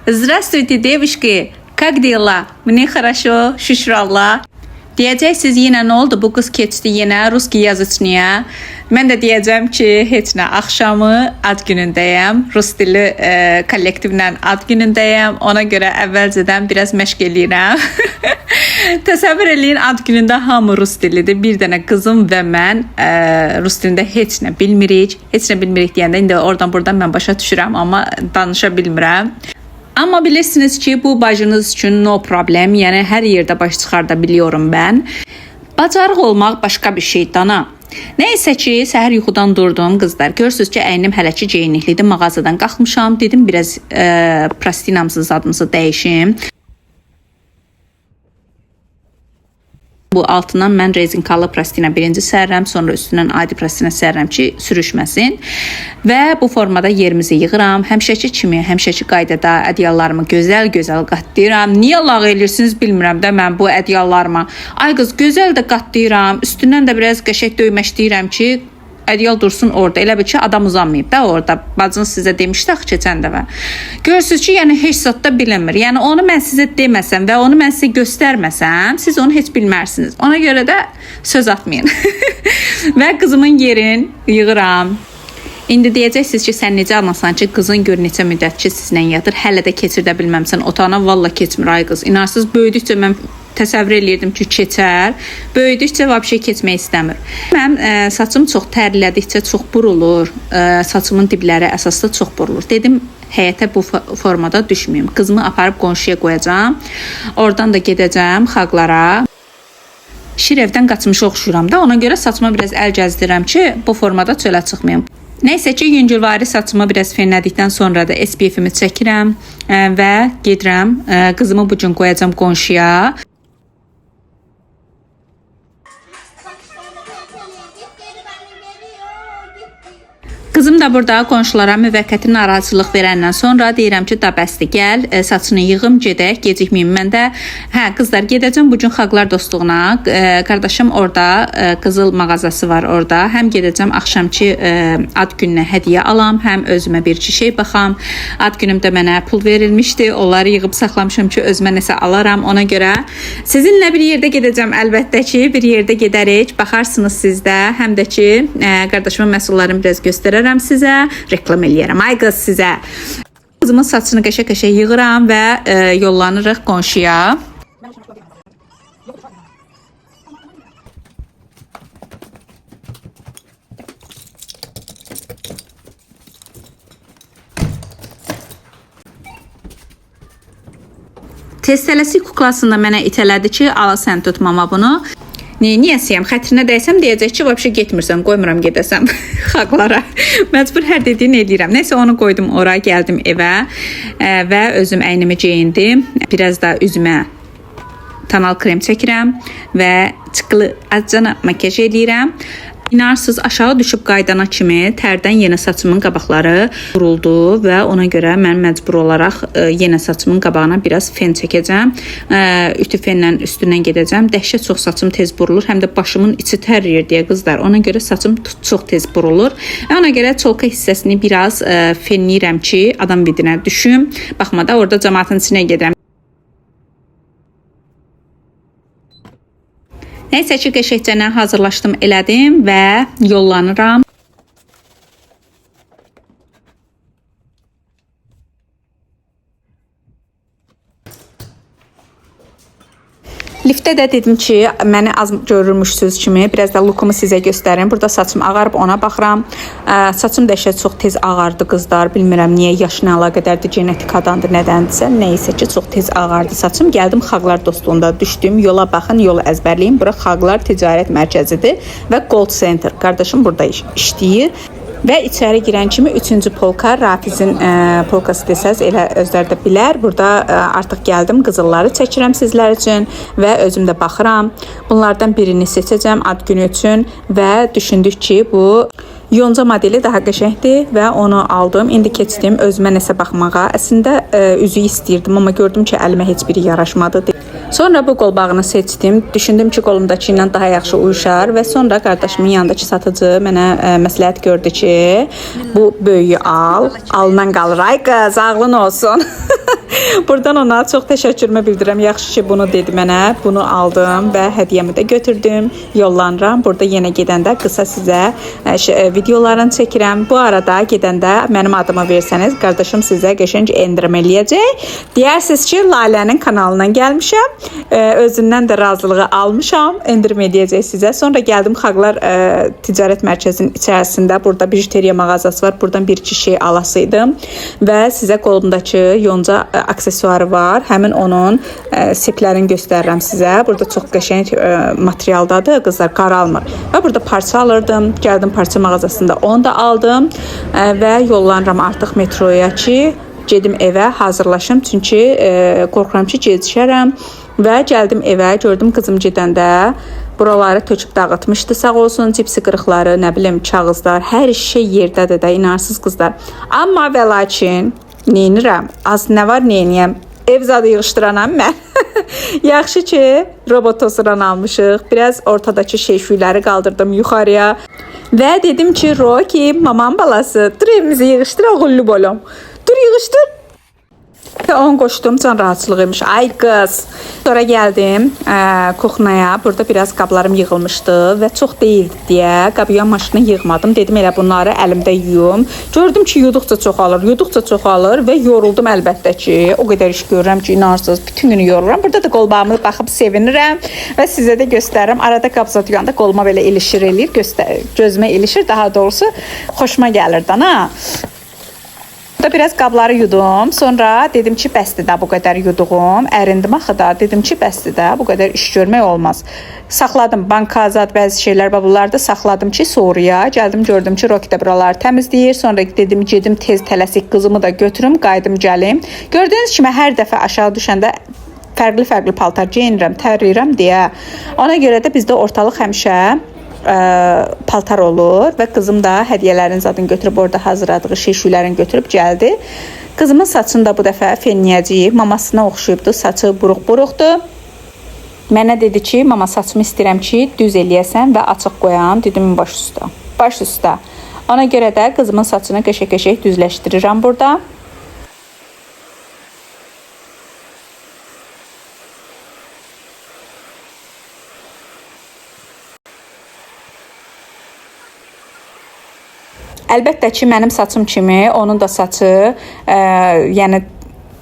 Здравствуйте, девушки. Как дела? Мне хорошо, şükür Allah. Deyəcəksiniz yenə nə oldu? Bu qız keçdi yenə Ruski yazıçniya. Mən də deyəcəm ki, heç nə. Axşamı ad günündəyəm. Rus dili kollektivlə ad günündəyəm. Ona görə əvvəlcədən biraz məşq eləyirəm. Təsəvvür eləyin, ad günündə hamı rus dilidir. Bir dənə qızım və mən rus dilində heç nə bilmirik. Heç nə bilmirik deyəndə indi oradan-buradan mən başa düşürəm, amma danışa bilmirəm. Amma bilirsiniz ki, bu bacınız üçün no problem. Yəni hər yerdə baş çıxarda biliyorum mən. Bacarıq olmaq başqa bir şey dana. Nəysə ki, səhər yuxudan durdum qızlar. Görürsüz ki, əynim hələ ki geyinliklidir. Mağazadan qalxmışam. Dedim biraz plastinamızı zadımızı dəyişim. Bu altından mən rezinkalı plastina birinci sərrəm, sonra üstündən adi plastina sərrəm ki, sürüşməsin. Və bu formada yerimizi yığıram. Həmişəki kimi, həmişəki qaydada ədyallarımı gözəl-gözəl qatlayıram. Niyə lağ eləyirsiniz bilmirəm də mən bu ədyallarıma. Ay qız, gözəl də qatlayıram. Üstündən də biraz qəşəng döyməşləyirəm ki, ədyal dursun orada. Elə bir ki, adam uzanmayıb da orada. Bacınız sizə demişdi axı keçən dəfə. Görürsüz ki, yəni heç zat da bilinmir. Yəni onu mən sizə deməsəm və onu mən sizə göstərməsəm, siz onu heç bilmərsiniz. Ona görə də söz atmayın. Və qızımın yerin yığıram. İndi deyəcəksiniz ki, sən necə anlasan ki, qızın gör neçə müddət ki, sizlə yatır, hələ də keçirdə bilməmsən otağına, valla keçmir ay qız. İnarsız, böyüdükcə mən təsəvvür eləyirdim ki, keçər. Böyüdükcə vəbşə keçmək istəmir. Mən saçım çox tərlədikcə çox burulur. Saçımın dibləri əsasda çox burulur. Dedim, həyətə bu formada düşməyim. Qızımı aparıb qonşuya qoyacağam. Oradan da gedəcəm xalqlara. Şir evdən qaçmış oxşuram da, ona görə saçıma biraz əl gəzdirirəm ki, bu formada çölə çıxmayım. Nəysə ki, yüngülvari saçımı biraz fenlədikdən sonra da SPF-imi çəkirəm və gedirəm. Qızımı bu gün qoyacağam qonşuya. Qızım da burada qonşulara müvəqqəti narahatçılıq verəndən sonra deyirəm ki, da bəsdir, gəl, saçını yığım, gedək, gecikməyim. Mən də, qızlar, gedəcəm bugün xalqlar dostluğuna. Qardaşım orada, qızıl mağazası var orada. Həm gedəcəm axşamki ad gününə hədiyyə alam, həm özümə bir şey baxam. Ad günümdə mənə pul verilmişdi, onları yığıb saxlamışam ki, özümə nəsə alaram. Ona görə sizinlə bir yerdə gedəcəm, əlbəttə ki, bir yerdə gedərik, baxarsınız siz də. Həm də ki, qardaşımın məhsullarını biraz göstərərəm sizə, reklam eləyərəm. Ay qız sizə. Qızımın saçını qəşə-qəşə yığıram və yollanırıq qonşuya. Tez-tələsik kuklasında mənə itələdi ki, ala sən tutmama bunu. Niyəsiyəm, xətrinə dəysəm deyəcək ki, vəbşə getmirsən, qoymuram gedəsəm xalqlara. Məcbur hər dediyini eləyirəm. Nəysə, onu qoydum ora, gəldim evə və özüm əynimi geyindim. Biraz da üzümə tonal krem çəkirəm və çıxılı azcana makyaj eləyirəm. İnarsız, aşağı düşüb qaydana kimi tərdən yenə saçımın qabaqları vuruldu və ona görə mən məcbur olaraq yenə saçımın qabağına biraz fen çəkəcəm. Ütü fenlə üstündən gedəcəm. Dəhşət çox saçım tez burulur. Həm də başımın içi tərləyir deyə qızlar. Ona görə saçım çox tez burulur. Ona görə çolka hissəsini biraz fenləyirəm ki, adam vidinə düşüm. Baxma da orada cəmaatın içinə gedirəm. Nəysə ki, qəşəkcənə hazırlaşdım, elədim və yollanıram. Liftdə də dedim ki, məni az görürmüşsünüz kimi, biraz da lookumu sizə göstərim. Burada saçım ağarıb, ona baxıram. Saçım dəhşət çox tez ağardı qızlar. Bilmirəm niyə, yaşına əlaqədardır, genetikadandır, nədəndirsə. Nəysə ki, çox tez ağardı saçım. Gəldim xalqlar dostluğunda düşdüm. Yola baxın, yolu əzbərləyin. Bura xalqlar ticarət mərkəzidir və Gold Center. Qardaşım burada işləyir. Və içəri girən kimi 3-cü polka, Rafizin polkası desəz, elə özləri də bilər. Burada artıq gəldim, qızılları çəkirəm sizlər üçün və özüm də baxıram. Bunlardan birini seçəcəm ad günü üçün və düşündük ki, bu yonca modeli daha qəşəngdir və onu aldım. İndi keçdim özümə nəsə baxmağa. Əslində üzüyü istəyirdim, amma gördüm ki, əlimə heç biri yaraşmadı. Sonra bu qolbağını seçdim. Düşündüm ki, qolumdakı ilə daha yaxşı uyuşar və sonra qardaşımın yanındakı satıcı mənə məsləhət gördü ki, bu böyüyü al, alınan qalır. Ay qız, ağlın olsun. Buradan ona çox təşəkkürümü bildirirəm. Yaxşı ki, bunu dedi mənə. Bunu aldım və hədiyyəmi də götürdüm. Yollanıram. Burada yenə gedəndə qısa sizə videolarını çəkirəm. Bu arada gedəndə mənim adımı versəniz, qardaşım sizə qəşəng endirim eləyəcək. Deyərsiniz ki, Lalənin kanalından gəlmişəm. Özündən də razılığı almışam. Endirim eləyəcək sizə. Sonra gəldim Xalqlar Ticarət Mərkəzinin içərisində. Burada bijuteriya mağazası var. Buradan bir-iki şey alasıydım. Və sizə qolumdakı yonca aksesuarı var. Həmin onun seplərini göstərirəm sizə. Burada çox qəşəng materialdadır. Qızlar qaralmır. Və burada parça alırdım. Gəldim parça mağazasında onu da aldım. Və yollanıram artıq metroya ki, gedim evə hazırlaşım. Çünki qorxuram ki, gecikərəm. Və gəldim evə, gördüm qızım gedəndə buraları töküb dağıtmışdı. Sağ olsun, cipsi qırıqları, nə bilim, kağızlar, hər şey yerdədir də, inarsız qızlar. Amma və lakin neynirəm? Az nə var, neyniyəm? Ev zadı yığışdıranam mən. Yaxşı ki, robot tosuran almışıq. Biraz ortadakı şeyşüyləri qaldırdım yuxarıya. Və dedim ki, Roki, mamam balası, dur evimizi yığışdır, oğullu bolum. Dur yığışdır. Onu qoşdum, can rahatsızlığıymış. Ay qız. Sonra gəldim kuxnaya. Burada biraz qablarım yığılmışdı və çox deyildi deyə qabıyan maşını yığmadım. Dedim elə bunları əlimdə yuyum. Gördüm ki, yuduqca çoxalır və yoruldum əlbəttə ki. O qədər iş görürəm ki, inarsınız, bütün günü yoruram. Burada da qolbağımı baxıb sevinirəm və sizə də göstərirəm. Arada qabzat yuyanda qoluma belə ilişir eləyir, gözümə ilişir, daha doğrusu xoşuma gəlir də, ha. Burada biraz qabları yudum. Sonra dedim ki, bəsdir də bu qədər yuduğum. Ərindim axı da. Dedim ki, bəsdir də bu qədər iş görmək olmaz. Saxladım banka azad bəzi şeylər bunlarda saxladım ki, sonraya gəldim gördüm ki, Roki də buraları təmizləyir. Sonra dedim gedim tez tələsik qızımı da götürüm, qayıdım gəlim. Gördüyünüz kimi hər dəfə aşağı düşəndə fərqli paltar geyinirəm, tərləyirəm deyə. Ona görə də bizdə ortalıq həmişə paltar olur və qızım da hədiyyələrin zadını götürüb orada hazırladığı şeyşüylərini götürüb gəldi. Qızımın saçını da bu dəfə fenləyəcəyik. Mamasına oxşuyubdu, saçı buruq-buruqdur. Mənə dedi ki, mama saçımı istəyirəm ki, düz eləyəsən və açıq qoyam. Dedim baş üstə. Baş üstə. Ona görə də qızımın saçını qəşəng-qəşəng düzləşdirirəm burada. Əlbəttə ki, mənim saçım kimi onun da saçı, yəni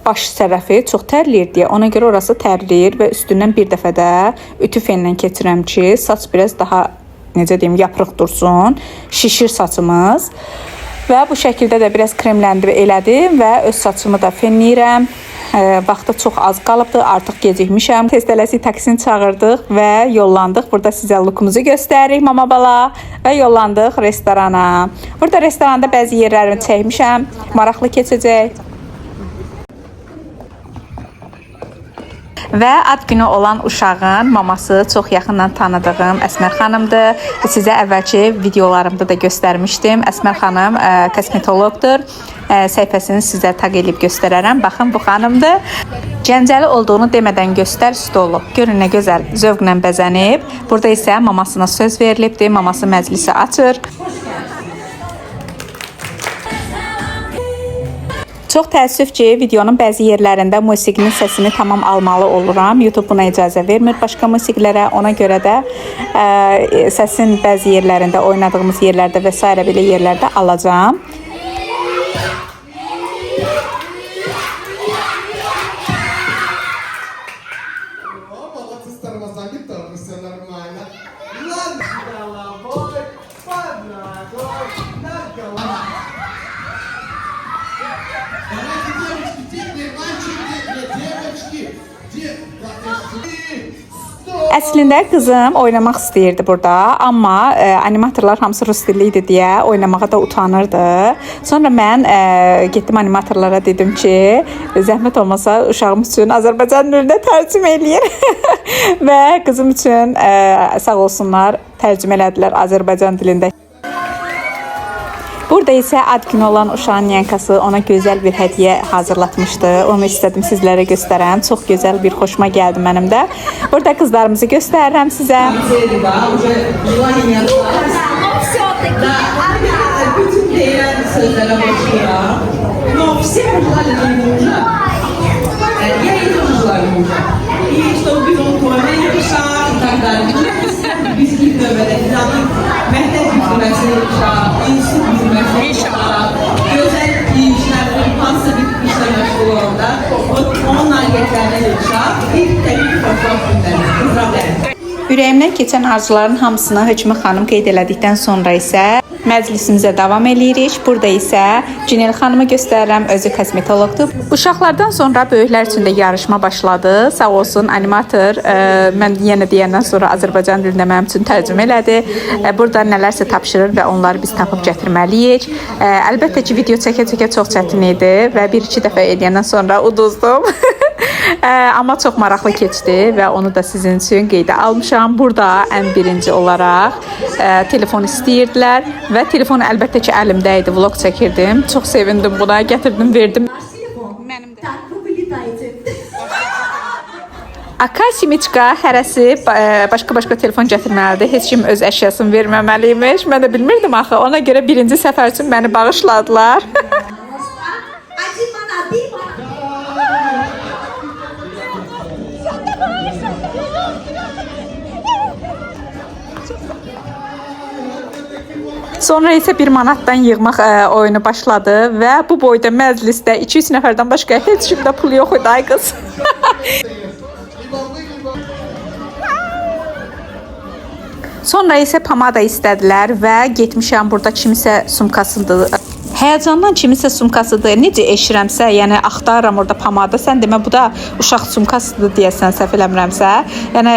baş tərəfi çox tərləyir deyə. Ona görə orası tərləyir və üstündən bir dəfə də ütü fenlə keçirəm ki, saç biraz daha, necə deyim, yaprıq dursun, şişir saçımız. Və bu şəkildə də biraz kremləndirib elədim və öz saçımı da fenləyirəm. Vaxtı çox az qalıbdı, artıq gecikmişəm. Tez tələsik taksini çağırdıq və yollandıq. Burada sizə lookumuzu göstəririk mama bala və yollandıq restorana. Burada restoranda bəzi yerlərimi çəkmişəm, maraqlı keçəcək. Və ad günü olan uşağın maması çox yaxından tanıdığım Əsmər xanımdır. Sizə əvvəlki videolarımda da göstərmişdim. Əsmər xanım kosmetologdur. Səhifəsini sizə taq edib göstərərəm. Baxın, bu xanımdır. Gəncəli olduğunu demədən göstər stolu. Görün nə gözəl, zövqlə bəzənib. Burada isə mamasına söz verilibdir. Maması məclisi açır. Çox təəssüf ki, videonun bəzi yerlərində musiqinin səsini tamam almalı oluram. YouTube buna icazə vermir başqa musiqilərə. Ona görə də səsin bəzi yerlərində, oynadığımız yerlərdə və s. belə yerlərdə alacağım. Əslində qızım oynamaq istəyirdi burada, amma animatorlar hamısı rus dilli idi deyə oynamağa da utanırdı. Sonra mən getdim animatorlara dedim ki, zəhmət olmasa uşağım üçün Azərbaycan dilində tərcümə eləyir. Və qızım üçün sağ olsunlar tərcümə elədilər Azərbaycan dilində. Burada isə ad günü olan uşağın yankası ona gözəl bir hədiyyə hazırlatmışdı. Onu istədim sizlərə göstərəm. Çox gözəl bir xoşuma gəldi mənim də. Burada qızlarımızı göstərirəm sizə. inşallah. İyisi büyümesi inşallah. Güzel işlerden fazla bir işle meşgul oldu. Onunla geçerli inşallah. İlk teknik fotoğraf günleri. Ürəyimdən keçən arzuların hamısını Hökümə xanım qeyd elədikdən sonra isə məclisimizə davam eləyirik. Burada isə Cinel xanımı göstərirəm, özü kosmetologdur. Uşaqlardan sonra böyüklər üçün də yarışma başladı. Sağ olsun animator, mən yenə deyəndən sonra Azərbaycan dilində mənim üçün tərcümə elədi. Burada nələrsə tapşırır və onları biz tapıb gətirməliyik. Əlbəttə ki, video çəkə-çəkə çox çətin idi və bir-iki dəfə edəndən sonra uduzdum. Amma çox maraqlı keçdi və onu da sizin üçün qeydə almışam. Burada ən birinci olaraq telefon istəyirdilər və telefon əlbəttə ki əlimdə idi. Vlog çəkirdim. Çox sevindim buna. Gətirdim, verdim. Mənim də. Akasimiçka hərəsi başqa-başqa telefon gətirməlidir. Heç kim öz əşyasını verməməliymiş. Mən də bilmirdim axı. Ona görə birinci səfər üçün məni bağışladılar. Sonra isə 1 manatdan yığmaq oyunu başladı və bu boyda məclisdə 2-3 nəfərdən başqa heç kimdə pul yox idi ay qız. Sonra isə pomada istədilər və getmişəm burada kimisə sumkasıdır. Həyəcandan kimisə sumkasıdır. Necə eşirəmsə, yəni axtarıram orada pomada. Sən demə bu da uşaq sumkasıdır deyəsən, səhv eləmirəmsə. Yəni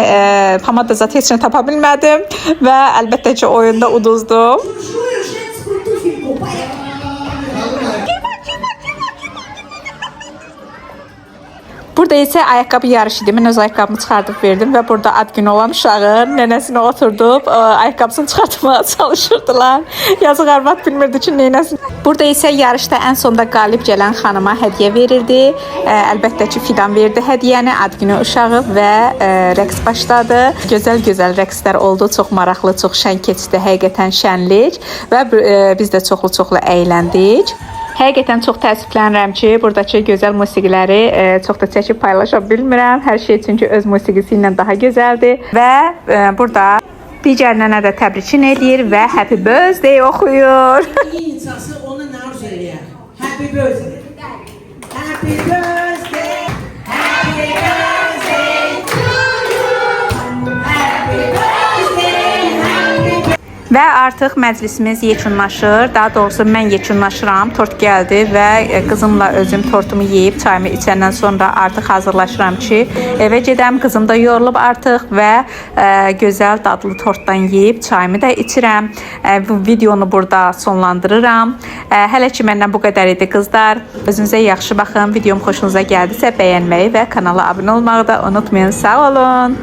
pomada zat heç nə tapa bilmədim və əlbəttə ki oyunda uduzdum. Burada isə ayaqqabı yarışı idi. Mən öz ayaqqabımı çıxardıb verdim və burada ad günü olan uşağın nənəsinə oturdub ayaqqabısını çıxartmağa çalışırdılar. Yazıq arvad bilmirdi ki, neyləsin. Burada isə yarışda ən sonda qalib gələn xanıma hədiyyə verildi. Əlbəttə ki, Fidan verdi hədiyyəni, ad günü uşağı və rəqs başladı. Gözəl-gözəl rəqslər oldu. Çox maraqlı, çox şən keçdi. Həqiqətən şənlik və biz də çoxlu əyləndik. Həqiqətən çox təəssüflənirəm ki, buradakı gözəl musiqiləri çox da çəkib paylaşa bilmirəm. Hər şey çünki öz musiqisi ilə daha gözəldir və burada digər nənə də təbrik edir və Happy Birthday oxuyur. İnsası ona nə arzu eləyər? Happy Birthday. Happy Birthday. Happy Birthday to you. Happy Birthday. Happy Və artıq məclisimiz yekunlaşır. Daha doğrusu mən yekunlaşıram. Tort gəldi və qızımla özüm tortumu yeyib çayımı içəndən sonra artıq hazırlaşıram ki, evə gedəm. Qızım da yorulub artıq və gözəl dadlı tortdan yeyib çayımı da içirəm. Bu videonu burada sonlandırıram. Hələ ki məndən bu qədər idi qızlar. Özünüzə yaxşı baxın. Videom xoşunuza gəldisə bəyənməyi və kanala abunə olmağı da unutmayın. Sağ olun.